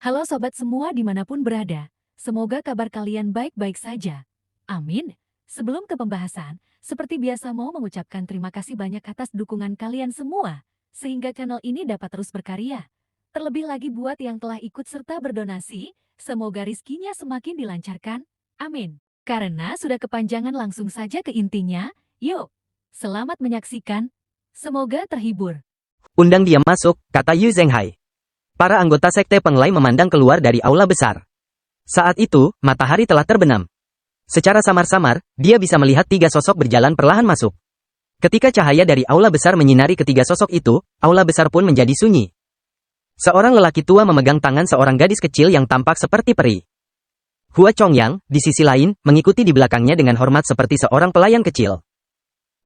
Halo sobat semua dimanapun berada, semoga kabar kalian baik-baik saja. Amin. Sebelum ke pembahasan, seperti biasa mau mengucapkan terima kasih banyak atas dukungan kalian semua, sehingga channel ini dapat terus berkarya. Terlebih lagi buat yang telah ikut serta berdonasi, semoga rizkinya semakin dilancarkan. Amin. Karena sudah kepanjangan langsung saja ke intinya, yuk. Selamat menyaksikan. Semoga terhibur. Undang dia masuk, kata Yu Zhenghai. Para anggota sekte Penglai memandang keluar dari aula besar. Saat itu, matahari telah terbenam. Secara samar-samar, dia bisa melihat tiga sosok berjalan perlahan masuk. Ketika cahaya dari aula besar menyinari ketiga sosok itu, aula besar pun menjadi sunyi. Seorang lelaki tua memegang tangan seorang gadis kecil yang tampak seperti peri. Hua Chongyang, di sisi lain, mengikuti di belakangnya dengan hormat seperti seorang pelayan kecil.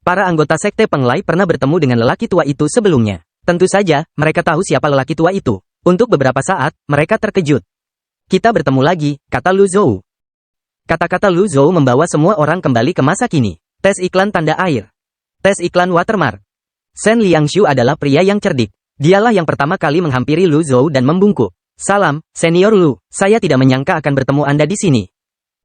Para anggota sekte Penglai pernah bertemu dengan lelaki tua itu sebelumnya. Tentu saja, mereka tahu siapa lelaki tua itu. Untuk beberapa saat, mereka terkejut. Kita bertemu lagi, kata Lu Zhou. Kata-kata Lu Zhou membawa semua orang kembali ke masa kini. Tes iklan tanda air. Tes iklan watermark. Shen Liangshu adalah pria yang cerdik. Dialah yang pertama kali menghampiri Lu Zhou dan membungkuk. Salam, Senior Lu. Saya tidak menyangka akan bertemu Anda di sini.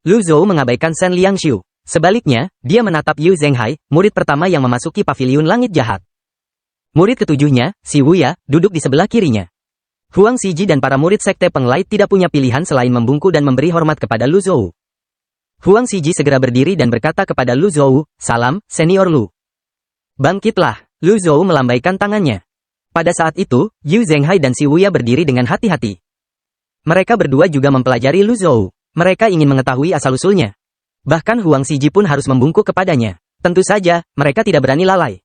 Lu Zhou mengabaikan Shen Liangshu. Sebaliknya, dia menatap Yu Zhenghai, murid pertama yang memasuki paviliun langit jahat. Murid ketujuhnya, Si Wuya, duduk di sebelah kirinya. Huang Xiji dan para murid sekte Penglai tidak punya pilihan selain membungkuk dan memberi hormat kepada Lu Zhou. Huang Xiji segera berdiri dan berkata kepada Lu Zhou, "Salam, Senior Lu." Bangkitlah, Lu Zhou melambaikan tangannya. Pada saat itu, Yu Zhenghai dan Si Wuya berdiri dengan hati-hati. Mereka berdua juga mempelajari Lu Zhou. Mereka ingin mengetahui asal-usulnya. Bahkan Huang Xiji pun harus membungkuk kepadanya. Tentu saja, mereka tidak berani lalai.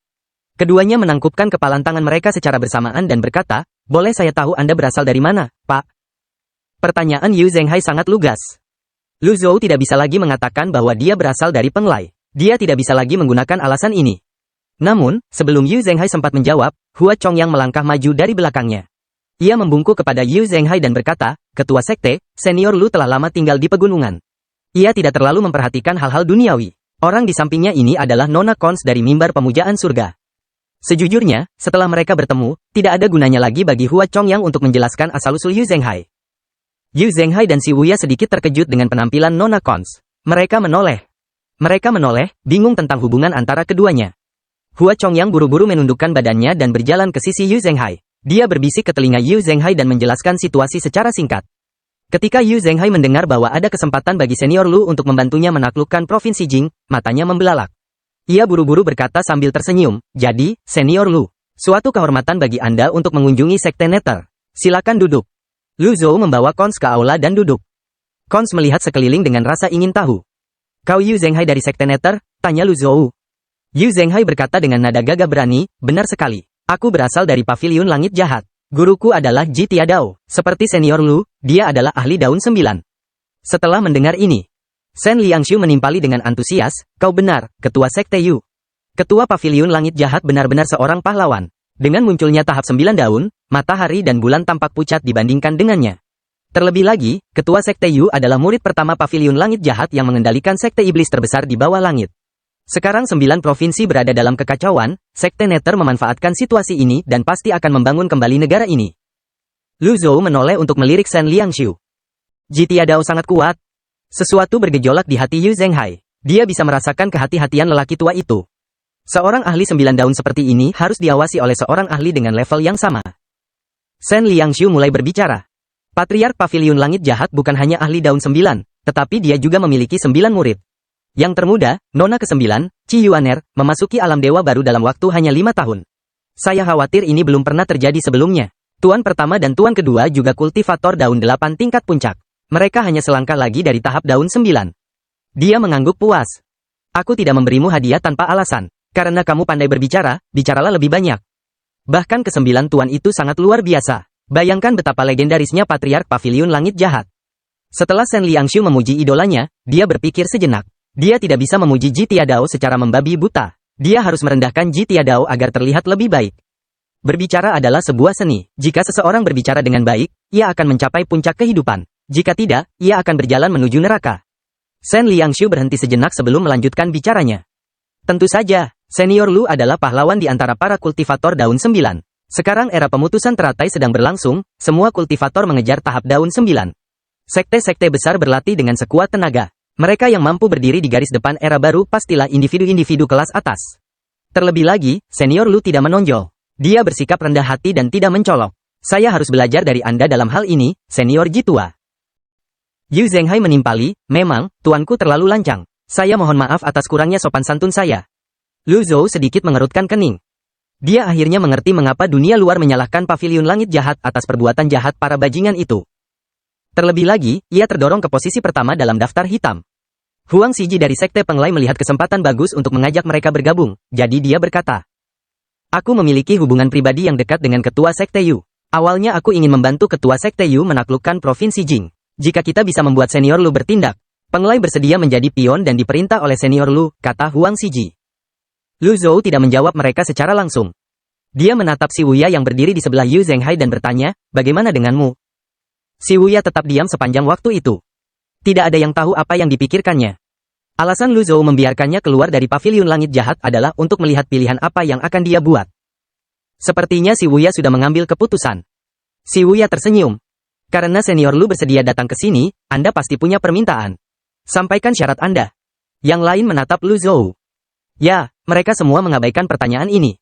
Keduanya menangkupkan kepalan tangan mereka secara bersamaan dan berkata, "Boleh saya tahu Anda berasal dari mana, Pak?" Pertanyaan Yu Zhenghai sangat lugas. Lu Zhou tidak bisa lagi mengatakan bahwa dia berasal dari Penglai. Dia tidak bisa lagi menggunakan alasan ini. Namun, sebelum Yu Zhenghai sempat menjawab, Hua Chongyang melangkah maju dari belakangnya. Ia membungkuk kepada Yu Zhenghai dan berkata, "Ketua sekte, Senior Lu telah lama tinggal di pegunungan. Ia tidak terlalu memperhatikan hal-hal duniawi. Orang di sampingnya ini adalah Nona Cons dari mimbar pemujaan surga." Sejujurnya, setelah mereka bertemu, tidak ada gunanya lagi bagi Hua Chongyang untuk menjelaskan asal-usul Yu Zhenghai. Yu Zhenghai dan Si Wuya sedikit terkejut dengan penampilan Nona Cons. Mereka menoleh. Bingung tentang hubungan antara keduanya. Hua Chongyang buru-buru menundukkan badannya dan berjalan ke sisi Yu Zhenghai. Dia berbisik ke telinga Yu Zhenghai dan menjelaskan situasi secara singkat. Ketika Yu Zhenghai mendengar bahwa ada kesempatan bagi Senior Lu untuk membantunya menaklukkan Provinsi Jing, matanya membelalak. Ia buru-buru berkata sambil tersenyum, "Jadi, Senior Lu, suatu kehormatan bagi Anda untuk mengunjungi Sekte Nether. Silakan duduk." Lu Zhou membawa Cons ke aula dan duduk. Cons melihat sekeliling dengan rasa ingin tahu. "Kau Yu Zhenghai dari Sekte Nether?" tanya Lu Zhou. Yu Zhenghai berkata dengan nada gagah berani, "Benar sekali. Aku berasal dari Paviliun Langit Jahat. Guruku adalah Ji Tiadao. Seperti Senior Lu, dia adalah ahli daun 9. Setelah mendengar ini, Shen Liangshu menimpali dengan antusias, "Kau benar, Ketua Sekte Yu. Ketua Paviliun Langit Jahat benar-benar seorang pahlawan." Dengan munculnya tahap 9 daun, matahari dan bulan tampak pucat dibandingkan dengannya. Terlebih lagi, Ketua Sekte Yu adalah murid pertama Paviliun Langit Jahat yang mengendalikan Sekte Iblis terbesar di bawah langit. Sekarang 9 provinsi berada dalam kekacauan, Sekte Nether memanfaatkan situasi ini dan pasti akan membangun kembali negara ini. Lu Zhou menoleh untuk melirik Shen Liangshu. Ji Tiadao sangat kuat. Sesuatu bergejolak di hati Yu Zhenghai. Dia bisa merasakan kehati-hatian lelaki tua itu. Seorang ahli 9 daun seperti ini harus diawasi oleh seorang ahli dengan level yang sama. Shen Liangshu mulai berbicara. Patriark Paviliun Langit Jahat bukan hanya ahli daun 9, tetapi dia juga memiliki 9 murid. Yang termuda, Nona ke-9, Qi Yuaner, memasuki alam dewa baru dalam waktu hanya 5 tahun. Saya khawatir ini belum pernah terjadi sebelumnya. Tuan pertama dan tuan kedua juga kultivator daun 8 tingkat puncak. Mereka hanya selangkah lagi dari tahap daun 9. Dia mengangguk puas. "Aku tidak memberimu hadiah tanpa alasan. Karena kamu pandai berbicara, bicaralah lebih banyak." Bahkan ke-9 tuan itu sangat luar biasa. Bayangkan betapa legendarisnya Patriark Paviliun Langit Jahat. Setelah Shen Liangshu memuji idolanya, dia berpikir sejenak. Dia tidak bisa memuji Ji Tiadao secara membabi buta. Dia harus merendahkan Ji Tiadao agar terlihat lebih baik. Berbicara adalah sebuah seni. Jika seseorang berbicara dengan baik, ia akan mencapai puncak kehidupan. Jika tidak, ia akan berjalan menuju neraka. Shen Liangshu berhenti sejenak sebelum melanjutkan bicaranya. "Tentu saja, Senior Lu adalah pahlawan di antara para kultivator daun 9. Sekarang era pemutusan teratai sedang berlangsung, semua kultivator mengejar tahap daun 9. Sekte-sekte besar berlatih dengan sekuat tenaga. Mereka yang mampu berdiri di garis depan era baru pastilah individu-individu kelas atas. Terlebih lagi, Senior Lu tidak menonjol. Dia bersikap rendah hati dan tidak mencolok. Saya harus belajar dari Anda dalam hal ini, Senior Jitua. Yu Zhenghai menimpali, memang, tuanku terlalu lancang. Saya mohon maaf atas kurangnya sopan santun saya. Lu Zhou sedikit mengerutkan kening. Dia akhirnya mengerti mengapa dunia luar menyalahkan paviliun langit jahat atas perbuatan jahat para bajingan itu. Terlebih lagi, ia terdorong ke posisi pertama dalam daftar hitam. Huang Xiji dari Sekte Penglai melihat kesempatan bagus untuk mengajak mereka bergabung, jadi dia berkata, "Aku memiliki hubungan pribadi yang dekat dengan ketua Sekte Yu. Awalnya aku ingin membantu ketua Sekte Yu menaklukkan Provinsi Jing. Jika kita bisa membuat Senior Lu bertindak, Penglai bersedia menjadi pion dan diperintah oleh Senior Lu," kata Huang Xiji. Lu Zhou tidak menjawab mereka secara langsung. Dia menatap Si Wuya yang berdiri di sebelah Yu Zhenghai dan bertanya, "Bagaimana denganmu?" Si Wuya tetap diam sepanjang waktu itu. Tidak ada yang tahu apa yang dipikirkannya. Alasan Lu Zhou membiarkannya keluar dari paviliun langit jahat adalah untuk melihat pilihan apa yang akan dia buat. Sepertinya Si Wuya sudah mengambil keputusan. Si Wuya tersenyum. "Karena Senior Lu bersedia datang ke sini, Anda pasti punya permintaan. Sampaikan syarat Anda." Yang lain menatap Lu Zhou. Ya, mereka semua mengabaikan pertanyaan ini.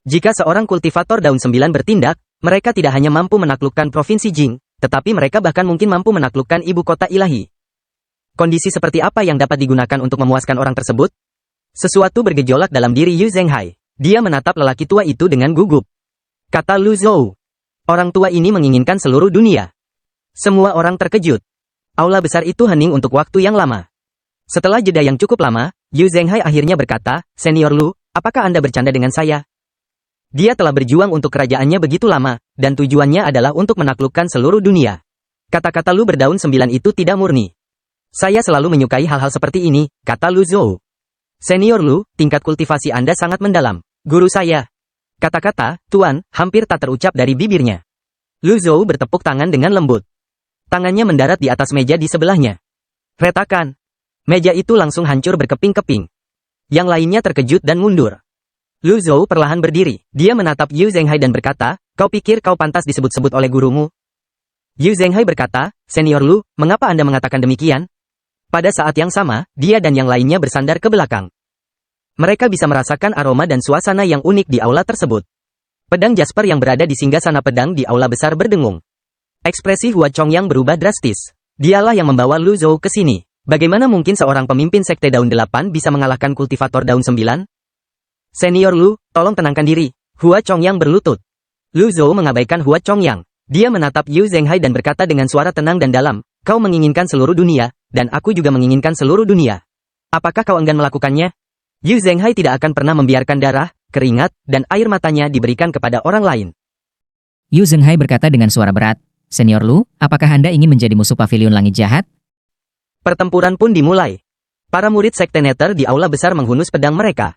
Jika seorang kultivator daun 9 bertindak, mereka tidak hanya mampu menaklukkan Provinsi Jing, tetapi mereka bahkan mungkin mampu menaklukkan ibu kota ilahi. Kondisi seperti apa yang dapat digunakan untuk memuaskan orang tersebut? Sesuatu bergejolak dalam diri Yu Zhenghai. Dia menatap lelaki tua itu dengan gugup. Kata Lu Zhou. Orang tua ini menginginkan seluruh dunia. Semua orang terkejut. Aula besar itu hening untuk waktu yang lama. Setelah jeda yang cukup lama, Yu Zhenghai akhirnya berkata, "Senior Lu, apakah Anda bercanda dengan saya? Dia telah berjuang untuk kerajaannya begitu lama, dan tujuannya adalah untuk menaklukkan seluruh dunia. Kata-kata Lu berdaun 9 itu tidak murni. Saya selalu menyukai hal-hal seperti ini," kata Lu Zhou. "Senior Lu, tingkat kultivasi Anda sangat mendalam. Guru saya." Kata-kata, "Tuan," hampir tak terucap dari bibirnya. Lu Zhou bertepuk tangan dengan lembut. Tangannya mendarat di atas meja di sebelahnya. Retakan. Meja itu langsung hancur berkeping-keping. Yang lainnya terkejut dan mundur. Lu Zhou perlahan berdiri. Dia menatap Yu Zhenghai dan berkata, "Kau pikir kau pantas disebut-sebut oleh gurumu?" Yu Zhenghai berkata, "Senior Lu, mengapa Anda mengatakan demikian?" Pada saat yang sama, dia dan yang lainnya bersandar ke belakang. Mereka bisa merasakan aroma dan suasana yang unik di aula tersebut. Pedang Jasper yang berada di singgasana pedang di aula besar berdengung. Ekspresi Hua Chongyang berubah drastis. Dialah yang membawa Lu Zhou ke sini. Bagaimana mungkin seorang pemimpin Sekte Daun 8 bisa mengalahkan kultivator Daun 9? "Senior Lu, tolong tenangkan diri." Hua Chongyang berlutut. Lu Zhou mengabaikan Hua Chongyang. Dia menatap Yu Zhenghai dan berkata dengan suara tenang dan dalam, "Kau menginginkan seluruh dunia, dan aku juga menginginkan seluruh dunia. Apakah kau enggan melakukannya?" Yu Zhenghai tidak akan pernah membiarkan darah, keringat, dan air matanya diberikan kepada orang lain. Yu Zhenghai berkata dengan suara berat, "Senior Lu, apakah Anda ingin menjadi musuh paviliun langit jahat?" Pertempuran pun dimulai. Para murid Sekte Nether di aula besar menghunus pedang mereka.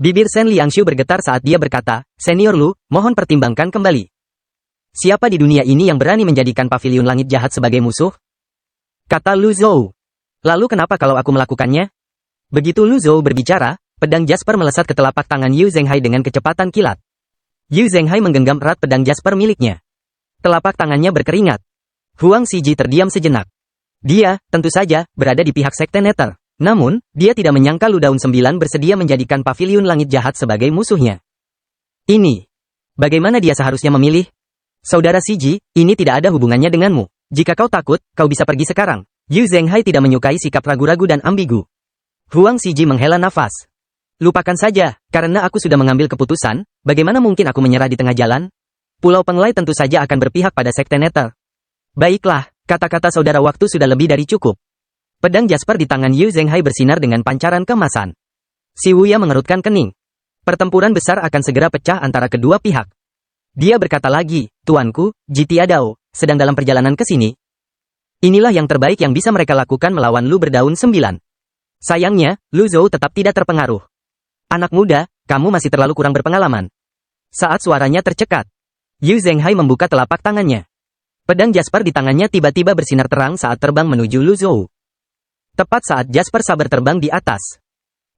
Bibir Shen Liangshu bergetar saat dia berkata, "Senior Lu, mohon pertimbangkan kembali. Siapa di dunia ini yang berani menjadikan paviliun langit jahat sebagai musuh?" Kata Lu Zhou. "Lalu kenapa kalau aku melakukannya?" Begitu Lu Zhou berbicara, pedang Jasper melesat ke telapak tangan Yu Zhenghai dengan kecepatan kilat. Yu Zhenghai menggenggam erat pedang Jasper miliknya. Telapak tangannya berkeringat. Huang Xiji terdiam sejenak. Dia, tentu saja, berada di pihak Sekte Nether. Namun, dia tidak menyangka Lu Daun 9 bersedia menjadikan paviliun langit jahat sebagai musuhnya. Ini. Bagaimana dia seharusnya memilih? "Saudara Xiji, ini tidak ada hubungannya denganmu. Jika kau takut, kau bisa pergi sekarang." Yu Zhenghai tidak menyukai sikap ragu-ragu dan ambigu. Huang Xiji menghela nafas. "Lupakan saja, karena aku sudah mengambil keputusan, bagaimana mungkin aku menyerah di tengah jalan? Pulau Penglai tentu saja akan berpihak pada Sekte Nether." "Baiklah." Kata-kata saudara waktu sudah lebih dari cukup. Pedang Jasper di tangan Yu Zhenghai bersinar dengan pancaran keemasan. Si Wuya mengerutkan kening. Pertempuran besar akan segera pecah antara kedua pihak. Dia berkata lagi, "Tuanku, Jitia Dao, sedang dalam perjalanan ke sini. Inilah yang terbaik yang bisa mereka lakukan melawan Lu berdaun 9. Sayangnya, Lu Zhou tetap tidak terpengaruh. Anak muda, kamu masih terlalu kurang berpengalaman." Saat suaranya tercekat, Yu Zhenghai membuka telapak tangannya. Pedang Jasper di tangannya tiba-tiba bersinar terang saat terbang menuju Lu Zhou. Tepat saat Jasper sabar terbang di atas,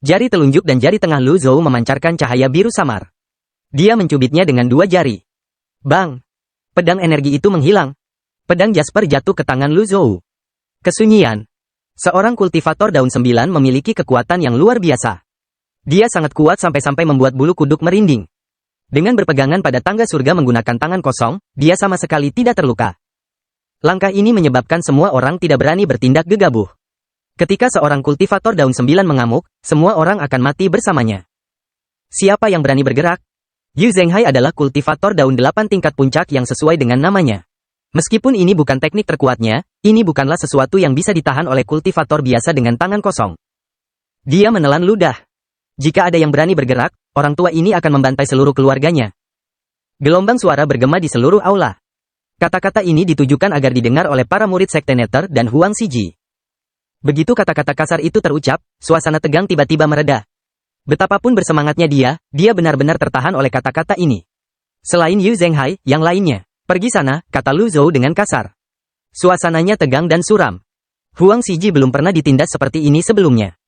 jari telunjuk dan jari tengah Lu Zhou memancarkan cahaya biru samar. Dia mencubitnya dengan dua jari. Bang! Pedang energi itu menghilang. Pedang Jasper jatuh ke tangan Lu Zhou. Kesunyian. Seorang kultivator daun 9 memiliki kekuatan yang luar biasa. Dia sangat kuat sampai-sampai membuat bulu kuduk merinding. Dengan berpegangan pada tangga surga menggunakan tangan kosong, dia sama sekali tidak terluka. Langkah ini menyebabkan semua orang tidak berani bertindak gegabah. Ketika seorang kultivator daun 9 mengamuk, semua orang akan mati bersamanya. Siapa yang berani bergerak? Yu Zhenghai adalah kultivator daun 8 tingkat puncak yang sesuai dengan namanya. Meskipun ini bukan teknik terkuatnya, ini bukanlah sesuatu yang bisa ditahan oleh kultivator biasa dengan tangan kosong. Dia menelan ludah. Jika ada yang berani bergerak, orang tua ini akan membantai seluruh keluarganya. Gelombang suara bergema di seluruh aula. Kata-kata ini ditujukan agar didengar oleh para murid Sekte Nether dan Huang Xiji. Begitu kata-kata kasar itu terucap, suasana tegang tiba-tiba mereda. Betapapun bersemangatnya dia benar-benar tertahan oleh kata-kata ini. Selain Yu Zhenghai, yang lainnya. Pergi sana, kata Lu Zhou dengan kasar. Suasananya tegang dan suram. Huang Xiji belum pernah ditindas seperti ini sebelumnya.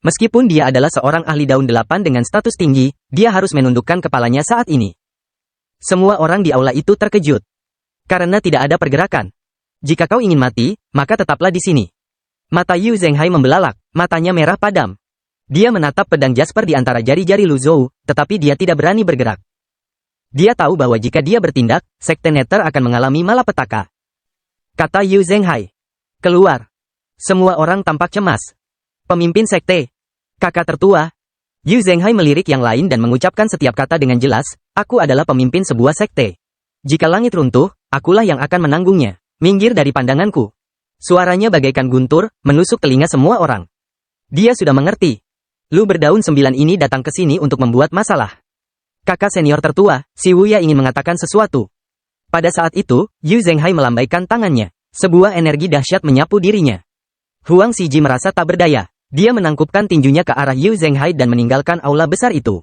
Meskipun dia adalah seorang ahli daun 8 dengan status tinggi, dia harus menundukkan kepalanya saat ini. Semua orang di aula itu terkejut. Karena tidak ada pergerakan. Jika kau ingin mati, maka tetaplah di sini. Mata Yu Zhenghai membelalak, matanya merah padam. Dia menatap pedang Jasper di antara jari-jari Lu Zhou, tetapi dia tidak berani bergerak. Dia tahu bahwa jika dia bertindak, Sekte Nether akan mengalami malapetaka. Kata Yu Zhenghai. Keluar. Semua orang tampak cemas. Pemimpin sekte. Kakak tertua. Yu Zhenghai melirik yang lain dan mengucapkan setiap kata dengan jelas, aku adalah pemimpin sebuah sekte. Jika langit runtuh, akulah yang akan menanggungnya. Minggir dari pandanganku. Suaranya bagaikan guntur, menusuk telinga semua orang. Dia sudah mengerti. Lu berdaun 9 ini datang ke sini untuk membuat masalah. Kakak senior tertua, Si Wuya ingin mengatakan sesuatu. Pada saat itu, Yu Zhenghai melambaikan tangannya. Sebuah energi dahsyat menyapu dirinya. Huang Xiji merasa tak berdaya. Dia menangkupkan tinjunya ke arah Yu Zhenghai dan meninggalkan aula besar itu.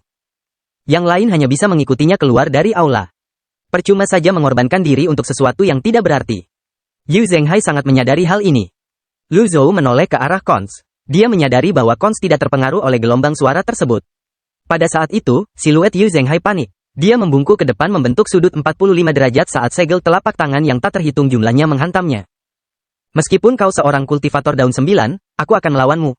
Yang lain hanya bisa mengikutinya keluar dari aula. Percuma saja mengorbankan diri untuk sesuatu yang tidak berarti. Yu Zhenghai sangat menyadari hal ini. Lu Zhou menoleh ke arah Cons. Dia menyadari bahwa Cons tidak terpengaruh oleh gelombang suara tersebut. Pada saat itu, siluet Yu Zhenghai panik. Dia membungkuk ke depan membentuk sudut 45 derajat saat segel telapak tangan yang tak terhitung jumlahnya menghantamnya. Meskipun kau seorang kultivator daun 9, aku akan melawanmu,